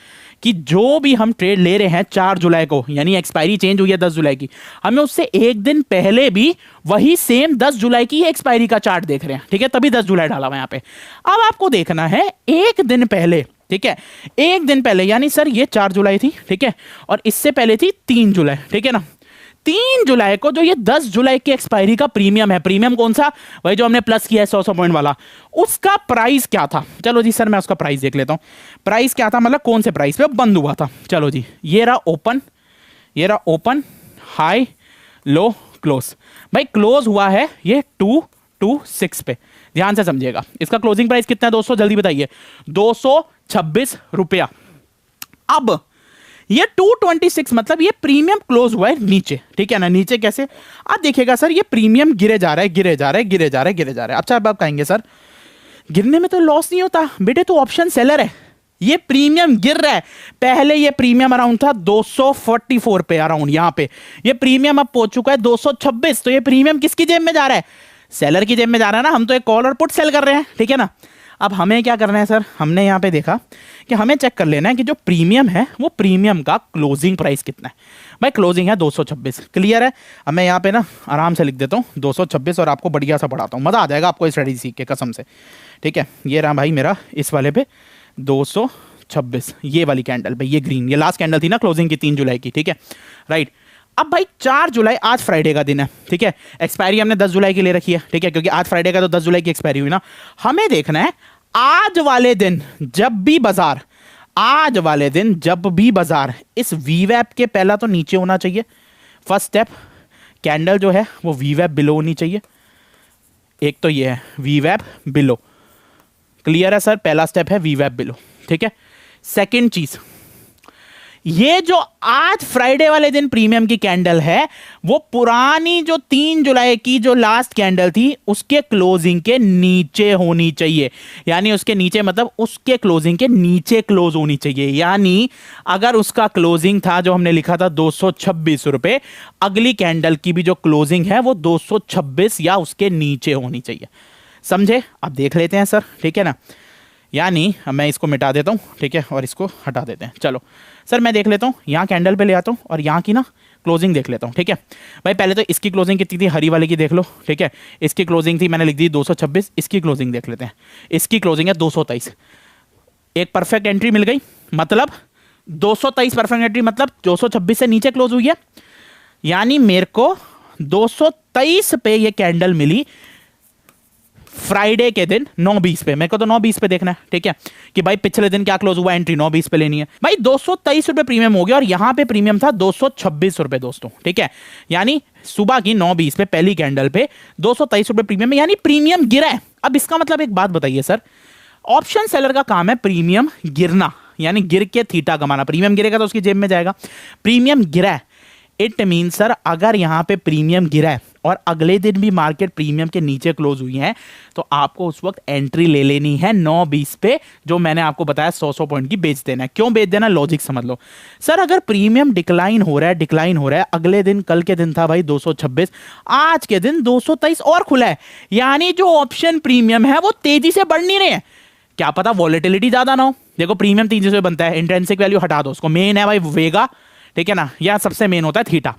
कि जो भी हम ट्रेड ले रहे हैं 4 जुलाई को, यानी एक्सपायरी चेंज हुई है 10 जुलाई की, हमें उससे एक दिन पहले भी वही सेम 10 जुलाई की एक्सपायरी का चार्ट देख रहे हैं, ठीक है, तभी 10 जुलाई डाला हुआ यहाँ पे। अब आपको देखना है एक दिन पहले, ठीक है, एक दिन पहले, यानी सर ये 4 जुलाई थी, ठीक है, और इससे पहले थी 3 जुलाई, ठीक है ना। 3 जुलाई को जो ये 10 जुलाई की एक्सपायरी का प्रीमियम है, प्रीमियम कौन सा, वही जो हमने प्लस किया है 100 पॉइंट वाला, उसका प्राइस क्या था। चलो जी सर मैं उसका प्राइस देख लेता हूं, प्राइस क्या था, मतलब कौन से प्राइस पे बंद हुआ था। चलो जी ये रहा ओपन, ये रहा ओपन, हाई, लो, क्लोज। भाई क्लोज हुआ है ये 226 पे, ध्यान से समझिएगा। इसका क्लोजिंग प्राइस कितना है दोस्तों, जल्दी बताइए, 226 रुपया। अब ये 226 मतलब ये प्रीमियम क्लोज हुआ है नीचे, ठीक है ना। नीचे कैसे, आप देखिएगा सर ये प्रीमियम गिरे जा रहा है, गिरे जा रहा है, गिरे जा रहा है, गिरे जा रहा है। अच्छा अब आप कहेंगे सर गिरने में तो लॉस नहीं होता बेटे, तो ऑप्शन सेलर है, ये प्रीमियम गिर रहा है। पहले ये प्रीमियम अराउंड था 244 पे अराउंड, यहां पे ये प्रीमियम अब पहुंच चुका है 226। तो ये प्रीमियम किसकी जेब में जा रहा है, सेलर की जेब में जा रहा है ना। हम तो एक कॉल और पुट सेल कर रहे हैं, ठीक है ना। अब हमें क्या करना है सर, हमने यहाँ पे देखा कि हमें चेक कर लेना है कि जो प्रीमियम है वो प्रीमियम का क्लोजिंग प्राइस कितना है। भाई क्लोजिंग है 226, क्लियर है। अब मैं यहाँ पे ना आराम से लिख देता हूँ 226 और आपको बढ़िया सा पढ़ाता हूँ, मज़ा आ जाएगा आपको स्ट्रेटेजी सीख के कसम से, ठीक है। ये रहा भाई मेरा इस वाले पे 226, ये वाली कैंडल भाई, ये ग्रीन, ये लास्ट कैंडल थी ना क्लोजिंग की 3 जुलाई की, ठीक है, राइट। अब भाई 4 जुलाई आज फ्राइडे का दिन है, ठीक है, एक्सपायरी हमने 10 जुलाई की ले रखी है, ठीक है, क्योंकि आज फ्राइडे का तो 10 जुलाई की एक्सपायरी हुई ना। हमें देखना है आज वाले दिन जब भी बाजार, आज वाले दिन जब भी बाजार इस वीवैप के पहला तो नीचे होना चाहिए, फर्स्ट स्टेप, कैंडल जो है वो वीवैप बिलो होनी चाहिए। एक तो ये है वीवैप बिलो, क्लियर है सर, पहला स्टेप है वीवैप बिलो, ठीक है। सेकंड चीज, ये जो आज फ्राइडे वाले दिन प्रीमियम की कैंडल है वो पुरानी जो 3 जुलाई की जो लास्ट कैंडल थी उसके क्लोजिंग के नीचे होनी चाहिए। यानी उसके नीचे मतलब उसके क्लोजिंग के नीचे क्लोज होनी चाहिए। यानी अगर उसका क्लोजिंग था जो हमने लिखा था 226 रुपए, अगली कैंडल की भी जो क्लोजिंग है वो 226 या उसके नीचे होनी चाहिए। समझे, अब देख लेते हैं सर, ठीक है ना। यानी मैं इसको मिटा देता हूँ, ठीक है, और इसको हटा देते हैं। चलो सर मैं देख लेता हूँ, यहाँ कैंडल पे ले आता हूँ और यहाँ की ना क्लोजिंग देख लेता हूँ, ठीक है। भाई पहले तो इसकी क्लोजिंग कितनी थी, हरी वाले की देख लो, ठीक है। इसकी क्लोजिंग थी मैंने लिख दी 226, इसकी क्लोजिंग देख लेते हैं, इसकी क्लोजिंग है 223। एक परफेक्ट एंट्री मिल गई, मतलब 223 परफेक्ट एंट्री, मतलब 226 से नीचे क्लोज हुई है। यानी मेरे को 223 पे ये कैंडल मिली फ्राइडे के दिन 9:20 पे। मेरे को तो 9:20 पे देखना है, ठीक है, कि भाई पिछले दिन क्या क्लोज हुआ, एंट्री 9:20 पे लेनी है। भाई 223 रुपए प्रीमियम हो गया और यहां पे प्रीमियम था 226 रुपए दोस्तों, ठीक है। यानी सुबह की 9:20 पे पहली कैंडल पे 223 रुपए प्रीमियम है, यानी प्रीमियम गिरा है। अब इसका मतलब एक बात बताइए सर, ऑप्शन सेलर का काम है प्रीमियम गिरना, यानी गिर के थीटा कमाना। प्रीमियम गिरेगा तो उसकी जेब में जाएगा, प्रीमियम गिरा है, इट मीन सर अगर यहां पे प्रीमियम गिरा है और अगले दिन भी मार्केट प्रीमियम के नीचे क्लोज हुई है तो आपको उस वक्त एंट्री ले लेनी है 9:20 पे, जो मैंने आपको बताया 100 पॉइंट की बेच देना है। क्यों बेच देना, लॉजिक समझ लो सर। अगर प्रीमियम डिक्लाइन हो रहा है, डिक्लाइन हो रहा है, अगले दिन, कल के दिन था भाई 226, आज के दिन 223 और खुला है, यानी जो ऑप्शन प्रीमियम है वो तेजी से बढ़ नहीं रहे हैं। क्या पता वॉलेटिलिटी ज्यादा ना हो। देखो प्रीमियम 3 से बनता है, इंट्रिंसिक वैल्यू हटा दो उसको, मेन है भाई वेगा, ठीक है ना, या सबसे मेन होता है थीटा।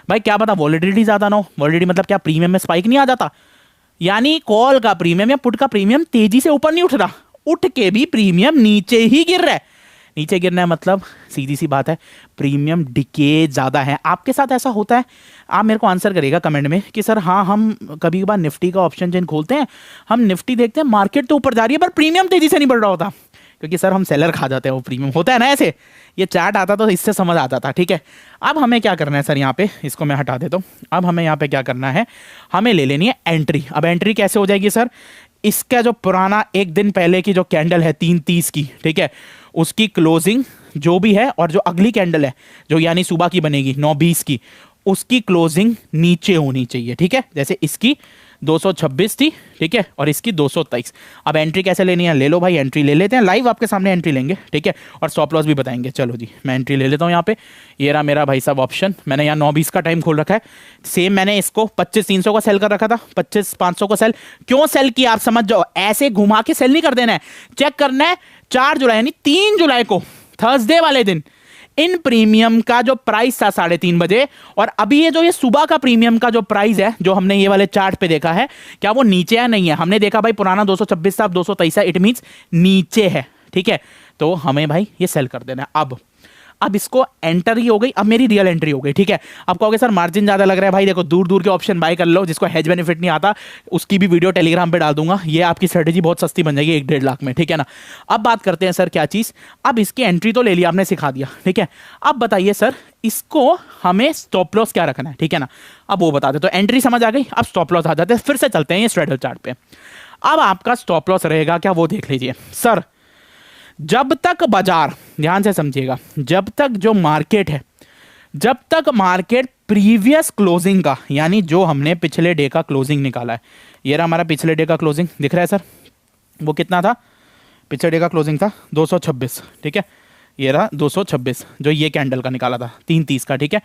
भाई क्या पता वॉलेटिलिटी ज्यादा ना हो। वॉलेटिलिटी मतलब क्या, प्रीमियम में स्पाइक नहीं आ जाता, यानी कॉल का प्रीमियम या पुट का प्रीमियम तेजी से ऊपर नहीं उठ रहा, उठ के भी प्रीमियम नीचे ही गिर रहा है। नीचे गिरना है मतलब सीधी सी बात है प्रीमियम डिके ज्यादा है। आपके साथ ऐसा होता है, आप मेरे को आंसर करिएगा कमेंट में कि सर हाँ हम कभी कभार निफ्टी का ऑप्शन चेन खोलते हैं, हम निफ्टी देखते हैं मार्केट तो ऊपर जा रही है पर प्रीमियम तेजी से नहीं बढ़ रहा होता, क्योंकि सर हम सेलर खा जाते हैं, वो प्रीमियम होता है ना ऐसे। ये चार्ट आता तो इससे समझ आता था, ठीक है। अब हमें क्या करना है सर, यहाँ पे इसको मैं हटा देता हूँ। अब हमें यहाँ पे क्या करना है, हमें ले लेनी है एंट्री। अब एंट्री कैसे हो जाएगी सर, इसका जो पुराना एक दिन पहले की जो कैंडल है 3:30 की, ठीक है, उसकी क्लोजिंग जो भी है और जो अगली कैंडल है जो यानी सुबह की बनेगी 9:20 की, उसकी क्लोजिंग नीचे होनी चाहिए, ठीक है। जैसे इसकी 226 थी, ठीक है, और इसकी 223। अब एंट्री कैसे लेनी है, ले लो भाई, एंट्री ले लेते हैं, लाइव आपके सामने एंट्री लेंगे, ठीक है, और स्टॉप लॉस भी बताएंगे। चलो जी, मैं एंट्री ले लेता हूँ यहाँ पे। ये रहा मेरा भाई साहब ऑप्शन, मैंने यहाँ 9:20 का टाइम खोल रखा है। सेम मैंने इसको 25,300 का सेल कर रखा था, 25,500 को सेल। क्यों सेल किया आप समझ जाओ, ऐसे घुमा के सेल नहीं कर देना है, चेक करना है 4 जुलाई यानी 3 जुलाई को, थर्सडे वाले दिन इन प्रीमियम का जो प्राइस था 3:30 बजे, और अभी ये सुबह का प्रीमियम का जो प्राइस है जो हमने ये वाले चार्ट पे देखा है, क्या वो नीचे है नहीं है। हमने देखा भाई पुराना 226 था, अब 223 है, इट मींस नीचे है, ठीक है। तो हमें भाई ये सेल कर देना है। अब इसको एंटर ही हो गई, अब मेरी रियल एंट्री हो गई, ठीक है। अब कहोगे सर मार्जिन ज्यादा लग रहा है, भाई देखो दूर दूर के ऑप्शन बाय कर लो, जिसको हेज बेनिफिट नहीं आता उसकी भी वीडियो टेलीग्राम पे डाल दूंगा, ये आपकी स्ट्रेटेजी बहुत सस्ती बन जाएगी 1-1.5 लाख में, ठीक है ना। अब बात करते हैं सर क्या चीज, अब इसकी एंट्री तो ले लिया आपने, सिखा दिया, ठीक है। अब बताइए सर इसको हमें स्टॉप लॉस क्या रखना है, ठीक है ना। अब वो बता दे, तो एंट्री समझ आ गई, अब स्टॉप लॉस आ जाते हैं। फिर से चलते हैं ये स्ट्रेडल चार्ट पे। अब आपका स्टॉप लॉस रहेगा क्या, वो देख लीजिए सर। जब तक बाजार, ध्यान से समझिएगा, जब तक जो मार्केट है, जब तक मार्केट प्रीवियस क्लोजिंग का, यानी जो हमने पिछले डे का क्लोजिंग निकाला है, ये रहा हमारा पिछले डे का क्लोजिंग, दिख रहा है सर, वो कितना था, पिछले डे का क्लोजिंग था 226, ठीक है, ये रहा 226 जो ये कैंडल का निकाला था 3:30 का, ठीक है।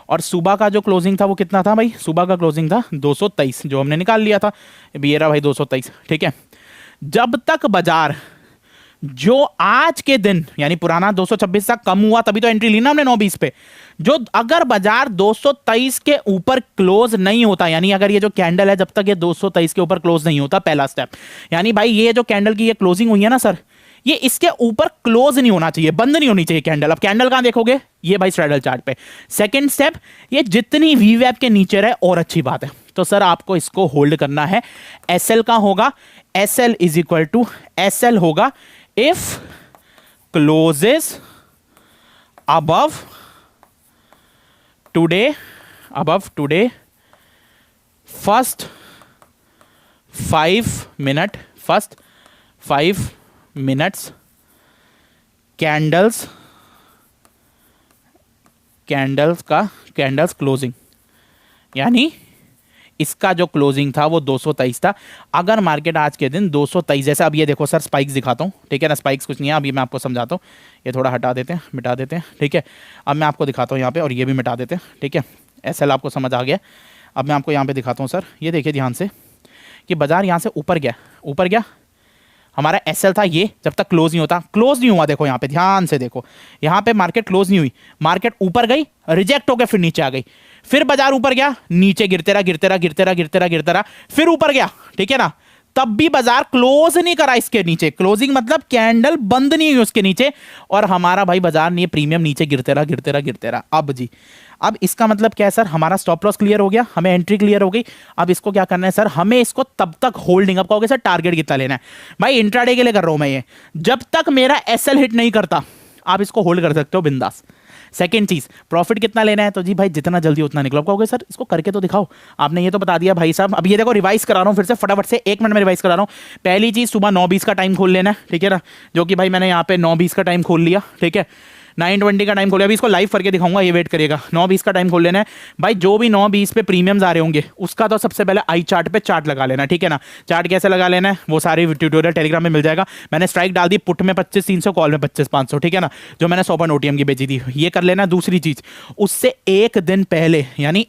और सुबह का जो क्लोजिंग था वो कितना था भाई, सुबह का क्लोजिंग था 223 जो हमने निकाल लिया था, ये रहा भाई 223, ठीक है। जब तक बाजार जो आज के दिन यानी पुराना 226 तक कम हुआ, तभी तो एंट्री ली ना हमने 9:20 पे, जो अगर बाजार 223 के ऊपर क्लोज नहीं होता, यानी अगर ये जो कैंडल है जब तक ये 223 के ऊपर क्लोज नहीं होता, पहला स्टेप, यानी भाई ये जो कैंडल की ये क्लोजिंग हुई है ना सर, ये इसके ऊपर क्लोज नहीं होना चाहिए, बंद नहीं होनी चाहिए कैंडल। अब कैंडल कहां देखोगे, ये भाई स्ट्रैडल चार्ट पे। सेकंड स्टेप, ये जितनी वीवैप के नीचे रहे और अच्छी बात है, तो सर आपको इसको होल्ड करना है। एसएल का होगा, SL is equal to, SL होगा if closes above today first 5 minutes candles closing, यानी इसका जो क्लोजिंग था वो 223 था। अगर मार्केट आज के दिन 223, जैसे अब ये देखो सर, स्पाइक्स दिखाता हूँ, ठीक है ना, स्पाइक्स कुछ नहीं है, अभी मैं आपको समझाता हूँ, ये थोड़ा हटा देते हैं, मिटा देते हैं, ठीक है। अब मैं आपको दिखाता हूँ यहाँ पे, और ये भी मिटा देते हैं, ठीक है। एसएल आपको समझ आ गया। अब मैं आपको यहाँ पे दिखाता हूँ सर, ये देखिए ध्यान से कि बाजार यहाँ से ऊपर गया, हमारा एसएल था ये, जब तक क्लोज नहीं होता, क्लोज नहीं हुआ, देखो यहाँ पे ध्यान से देखो, यहाँ पे मार्केट क्लोज नहीं हुई, मार्केट ऊपर गई, रिजेक्ट हो गया, फिर नीचे आ गई, फिर बाजार ऊपर गया, नीचे गिरते रहा, फिर ऊपर गया, ठीक है ना, तब भी बाजार क्लोज नहीं करा इसके नीचे, क्लोजिंग मतलब कैंडल बंद नहीं हुई उसके नीचे, और हमारा भाई बाजार ने प्रीमियम नीचे गिरते रहा। अब जी, अब इसका मतलब क्या है सर, हमारा स्टॉप लॉस क्लियर हो गया, हमें एंट्री क्लियर हो गई। अब इसको क्या करना है सर, हमें इसको तब तक होल्डिंग, अब कहोगे सर टारगेट कितना लेना है, भाई इंट्राडे के लिए कर रहा हूं मैं ये, जब तक मेरा एसएल हिट नहीं करता आप इसको होल्ड कर सकते हो बिंदास। सेकंड चीज, प्रॉफिट कितना लेना है, तो जी भाई जितना जल्दी उतना निकलो। कहोगे सर इसको करके तो दिखाओ, आपने ये तो बता दिया भाई साहब। अब ये देखो रिवाइज करा रहा हूँ फिर से, फटाफट से 1 मिनट में रिवाइज करा रहा हूँ। पहली चीज, सुबह 9:20 का टाइम खोल लेना है, ठीक है ना, जो कि भाई मैंने यहाँ पे 9:20 का टाइम खोल लिया, ठीक है। 9:20 का टाइम खोल लिया, अभी इसको लाइव करके दिखाऊंगा, ये वेट करिएगा। 9:20 का टाइम खोल लेना है भाई, जो भी 9:20 पे प्रीमियम्स आ रहे होंगे उसका तो सबसे पहले आई चार्ट पे चार्ट लगा लेना, ठीक है ना। चार्ट कैसे लगा लेना है वो सारी ट्यूटोरियल टेलीग्राम में मिल जाएगा। मैंने स्ट्राइक डाल दी, पुट में 25,300, कॉल में 25,500, ठीक है ना, जो मैंने 100 पॉइंट ओटीएम की बेची थी, ये कर लेना। दूसरी चीज, उससे एक दिन पहले यानी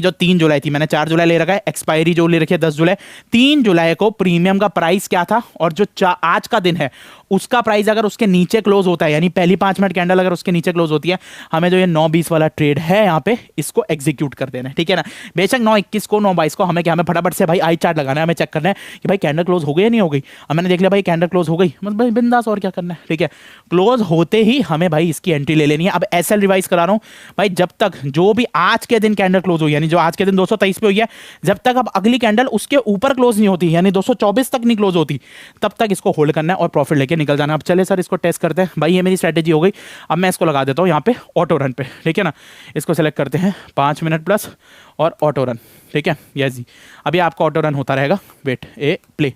जो 3 जुलाई थी, मैंने 4 जुलाई ले रखा है, एक्सपायरी जो ले रखी है 10 जुलाई, 3 जुलाई को प्रीमियम का प्राइस क्या था, और जो आज का दिन है उसका प्राइस अगर उसके नीचे क्लोज होता है, यानी पहली 5 मिनट कैंडल अगर उसके नीचे क्लोज होती है, हमें जो ये 9:20 वाला ट्रेड है यहाँ पे, इसको एग्जीक्यूट कर देना है, ठीक है ना। बेशक 9:21 को 9:22 को हमें क्या, हमें फटाफट से भाई आई चार्ट लगाना है, हमें चेक करना है कि भाई कैंडल क्लोज हो गई या नहीं हो गई। अब मैंने देख लिया भाई कैंडल क्लोज हो गई, मतलब भाई बिंदास, और क्या करना है, ठीक है। क्लोज होते ही हमें भाई इसकी एंट्री ले लेनी है। अब एसएल रिवाइज करा रहा हूँ भाई, जब तक जो भी आज के दिन कैंडल क्लोज हुई, यानी जो आज के दिन 223 पे हुई है, जब तक अब अगली कैंडल उसके ऊपर क्लोज नहीं होती, यानी 224 तक नहीं क्लोज होती, तब तक इसको होल्ड करना है और प्रॉफिट लेके निकल जाना। अब चले सर इसको टेस्ट करते हैं भाई, ये मेरी स्ट्रेटेजी हो गई। अब मैं इसको लगा देता हूँ यहाँ पे ऑटो रन पे, ठीक है ना। इसको सेलेक्ट करते हैं 5 मिनट प्लस और ऑटो रन, ठीक है, यस जी। अभी आपका ऑटो रन होता रहेगा, वेट ए प्ले,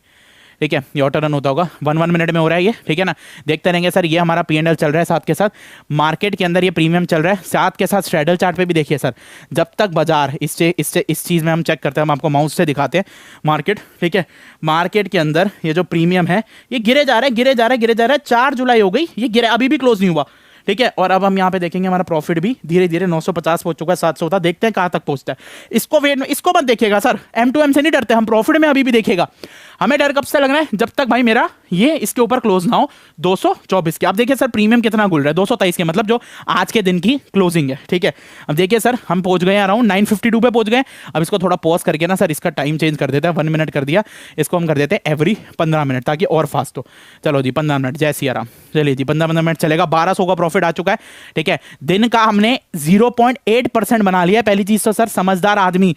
ठीक है, ये ऑटो रन होता होगा, 1 मिनट में हो रहा है ये, ठीक है ना। देखते रहेंगे सर, ये हमारा P&L चल रहा है साथ के साथ, मार्केट के अंदर ये प्रीमियम चल रहा है साथ के साथ। स्ट्रैडल चार्ट पे भी देखिए सर, जब तक बाजार इस चीज़ में हम चेक करते हैं, हम आपको माउस से दिखाते हैं मार्केट, ठीक है। मार्केट के अंदर ये जो प्रीमियम है ये गिरे जा रहा है, गिरे जा रहा है, गिरे जा रहा है। 4 जुलाई हो गई, ये गिरे, अभी भी क्लोज नहीं हुआ, ठीक है। और अब हम यहाँ पे देखेंगे हमारा प्रॉफिट भी धीरे धीरे 950 पहुंच चुका है, 700 था, देखते हैं कहाँ तक पहुंचता है। इसको वेट में, इसको मत देखिएगा सर, M2M से नहीं डरते हम, प्रॉफिट में अभी भी देखेगा। हमें डर कब से लग रहा है, जब तक भाई मेरा ये इसके ऊपर क्लोज ना हो 224 के। अब देखिए सर प्रीमियम कितना गुल रहा है, 223 के, मतलब जो आज के दिन की क्लोजिंग है, ठीक है। अब देखिए सर हम पहुंच गए अराउंड 952 पे पहुंच गए। अब इसको थोड़ा पॉज करके ना सर इसका टाइम चेंज कर देता है, 1 मिनट कर दिया, इसको हम कर देते हैं एवरी 15 मिनट ताकि और फास्ट हो। चलो जी 15 मिनट, जय सिया राम, चलिए जी 15 मिनट चलेगा। 1200 का प्रॉफिट आ चुका है, ठीक है। दिन का हमने 0.8% बना लिया है। पहली चीज तो सर समझदार आदमी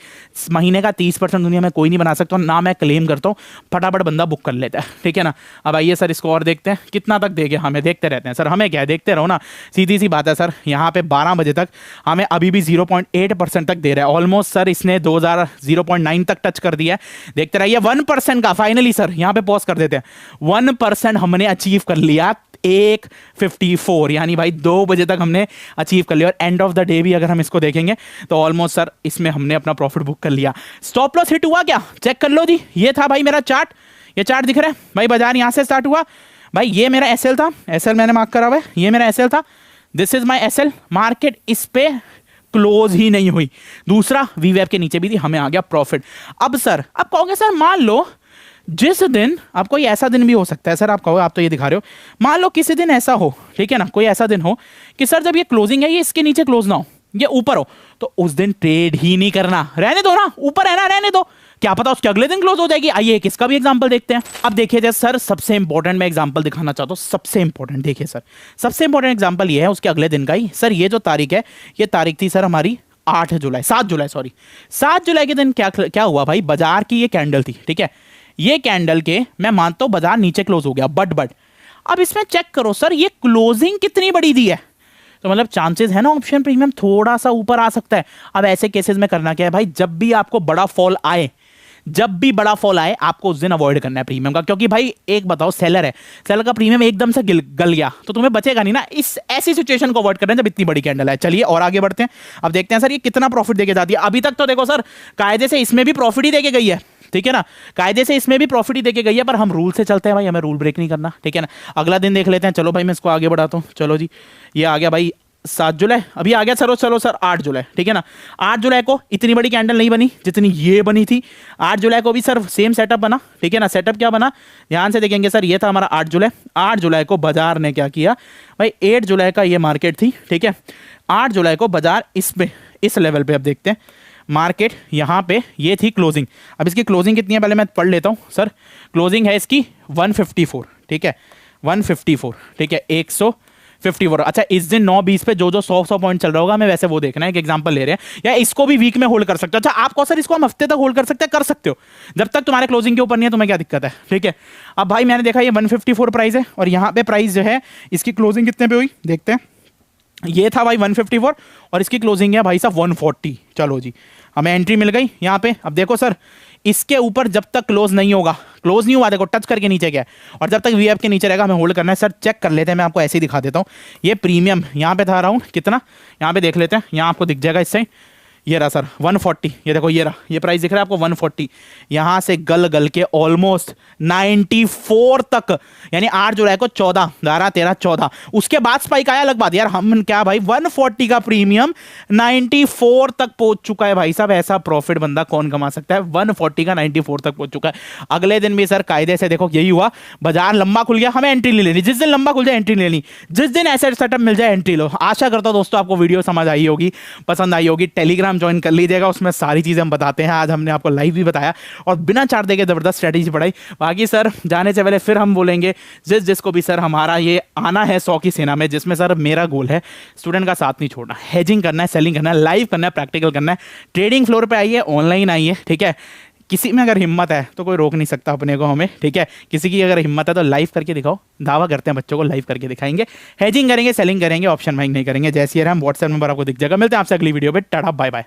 महीने का 30% दुनिया में कोई नहीं बना सकता, ना मैं क्लेम करता हूँ, फटाफट बंदा बुक कर लेता है, ठीक है ना। अब आइए सर इसको और देखते हैं कितना तक देंगे, हमें देखते रहते हैं सर, हमें क्या है, देखते रहो ना, सीधी सी बात है सर। यहाँ पे 12 बजे तक हमें अभी भी 0.8% तक दे रहा है ऑलमोस्ट सर, इसने 0.9 तक टच कर दिया है। देखते रहिए 1% का फाइनली सर, यहाँ पे पॉज कर देते हैं, 1% हमने अचीव कर लिया 154, यानी भाई 2 बजे तक हमने अचीव कर लिया। और एंड ऑफ द डे भी अगर हम इसको देखेंगे तो ऑलमोस्ट सर इसमें हमने अपना प्रॉफिट बुक कर लिया। स्टॉप लॉस हिट हुआ क्या, चेक कर लो जी। ये था भाई मेरा चार्ट, ये चार्ट दिख रहा है भाई, बाजार यहां से स्टार्ट हुआ भाई, ये मेरा एसएल था, एसएल मैंने मार्क करा हुआ है, ये मेरा एसएल था, this is my SL. Market इस पे क्लोज ही नहीं हुई, दूसरा वीवेब के नीचे भी थी, हमें आ गया प्रॉफिट। अब सर आप कहोगे सर मान लो जिस दिन, अब कोई ऐसा दिन भी हो सकता है सर, आप कहो, आप तो ये दिखा रहे हो, मान लो किसी दिन ऐसा हो, ठीक है ना, कोई ऐसा दिन हो कि सर जब ये क्लोजिंग है ये इसके नीचे क्लोज ना हो, ये ऊपर हो, तो उस दिन ट्रेड ही नहीं करना, रहने दो ना, ऊपर है ना, रहने दो, क्या पता उसके अगले दिन क्लोज हो जाएगी। आइए एक इसका भी एग्जांपल देखते हैं। अब देखिए सर सबसे इंपॉर्टेंट मैं एग्जांपल दिखाना चाहता हूं, सबसे इंपॉर्टेंट देखिए सर, सबसे इंपॉर्टेंट एग्जांपल ये है उसके अगले दिन का ही। सर ये जो तारीख है, ये तारीख थी सर हमारी 7 जुलाई के दिन क्या हुआ भाई, बाजार की ये कैंडल थी, ठीक है। ये कैंडल के मैं मानता हूं बाजार नीचे क्लोज हो गया, बट अब इसमें चेक करो सर ये क्लोजिंग कितनी बड़ी दी है, तो मतलब चांसेस है ना ऑप्शन प्रीमियम थोड़ा सा ऊपर आ सकता है। अब ऐसे केसेस में करना क्या है भाई, जब भी आपको बड़ा फॉल आए, जब भी बड़ा फॉल आए आपको उस दिन अवॉइड करना है प्रीमियम का, क्योंकि भाई एक बताओ सेलर है, सेलर का प्रीमियम एकदम से गल गया तो तुम्हें बचेगा नहीं ना। इस ऐसी सिचुएशन को अवॉइड करना है जब इतनी बड़ी कैंडल है। चलिए और आगे बढ़ते हैं, अब देखते हैं सर ये कितना प्रॉफिट देके जाती है। अभी तक तो देखो सर कायदे से इसमें भी प्रॉफिट ही देके गई है, ठीक है ना, कायदे से इसमें भी प्रॉफिट ही देके गई है, पर हम रूल से चलते हैं भाई, हमें रूल ब्रेक नहीं करना, ठीक है ना। अगला दिन देख लेते हैं, चलो भाई मैं इसको आगे बढ़ाता हूँ। चलो जी ये आ गया भाई 7 जुलाई, अभी आ गया चलो सर 8 जुलाई, ठीक है ना। 8 जुलाई को इतनी बड़ी कैंडल नहीं बनी जितनी ये बनी थी, 8 जुलाई को भी सर सेम सेटअप बना, ठीक है ना। सेटअप क्या बना ध्यान से देखेंगे सर, ये था हमारा 8 जुलाई को बाजार ने क्या किया भाई, 8 जुलाई का ये मार्केट थी, ठीक है। 8 जुलाई को बाजार इस लेवल पे, अब देखते हैं मार्केट यहाँ पे ये थी क्लोजिंग। अब इसकी क्लोजिंग कितनी है पहले मैं पढ़ लेता हूँ सर, क्लोजिंग है इसकी 154, ठीक है, 154, ठीक है, 154। अच्छा इस दिन 9:20 पे जो 100 पॉइंट चल रहा होगा हमें वैसे वो देखना है, एक एग्जांपल ले रहे हैं, या इसको भी वीक में होल्ड कर सकते हो। अच्छा आपको सर इसको हम हफ्ते तक होल्ड कर सकते हो, जब तक तुम्हारे क्लोजिंग के ऊपर नहीं है तुम्हें क्या दिक्कत है, ठीक है। अब भाई मैंने देखा ये 154 प्राइस है और यहाँ पे प्राइस जो है इसकी क्लोजिंग कितने पे हुई देखते हैं, ये था भाई 154 और इसकी क्लोजिंग है भाई साहब 140। चलो जी हमें एंट्री मिल गई यहाँ पे। अब देखो सर इसके ऊपर जब तक क्लोज नहीं होगा, क्लोज नहीं हुआ देखो टच करके नीचे गया, और जब तक वीएफ के नीचे रहेगा हमें होल्ड करना है। सर चेक कर लेते हैं, मैं आपको ऐसे ही दिखा देता हूँ। ये प्रीमियम यहाँ पे था अराउंड कितना, यहाँ पे देख लेते हैं, यहाँ आपको दिख जाएगा इससे, ये रहा सर 140, ये देखो ये रहा, ये प्राइस दिख रहा है आपको 140। यहाँ से गल के ऑलमोस्ट 94 तक, यानी 8 जुलाई को 14, 12, 13, 14, उसके बाद स्पाइक आया। अलग बात यार, हम क्या भाई 140 का प्रीमियम 94 तक पहुंच चुका है भाई साहब। ऐसा प्रॉफिट बंदा कौन कमा सकता है, 140 का 94 तक पहुंच चुका है। अगले दिन भी सर कायदे से देखो यही हुआ, बाजार लंबा खुल गया, हमें एंट्री ले लेनी, जिस दिन लंबा खुल जाए एंट्री ले लेनी, जिस दिन ऐसा सेटअप मिल जाए एंट्री लो। आशा करता हूं दोस्तों आपको वीडियो समझ आई होगी, पसंद आई होगी। टेलीग्राम ज्वाइन कर लीजिएगा, उसमें सारी चीजें हम बताते हैं। आज हमने आपको लाइव भी बताया और बिना चार्ट देके जबरदस्त स्ट्रेटेजी पढ़ाई। बाकी सर जाने से पहले फिर हम बोलेंगे जिसको भी सर हमारा ये आना है 100 की सेना में, जिसमें सर मेरा गोल है स्टूडेंट का साथ नहीं छोड़ना, हेजिंग करना है, सेलिंग करना है, लाइव करना है, प्रैक्टिकल करना है। ट्रेडिंग फ्लोर पे आइए, ऑनलाइन आइए, ठीक है। किसी में अगर हिम्मत है तो कोई रोक नहीं सकता अपने को, हमें, ठीक है। किसी की अगर हिम्मत है तो लाइव करके दिखाओ, दावा करते हैं बच्चों को लाइव करके दिखाएंगे, हेजिंग करेंगे, सेलिंग करेंगे, ऑप्शन बाइंग नहीं करेंगे। जैसे हम व्हाट्सएप नंबर आपको दिख जाएगा। मिलते हैं आपसे अगली वीडियो पे, टाटा बाय बाय।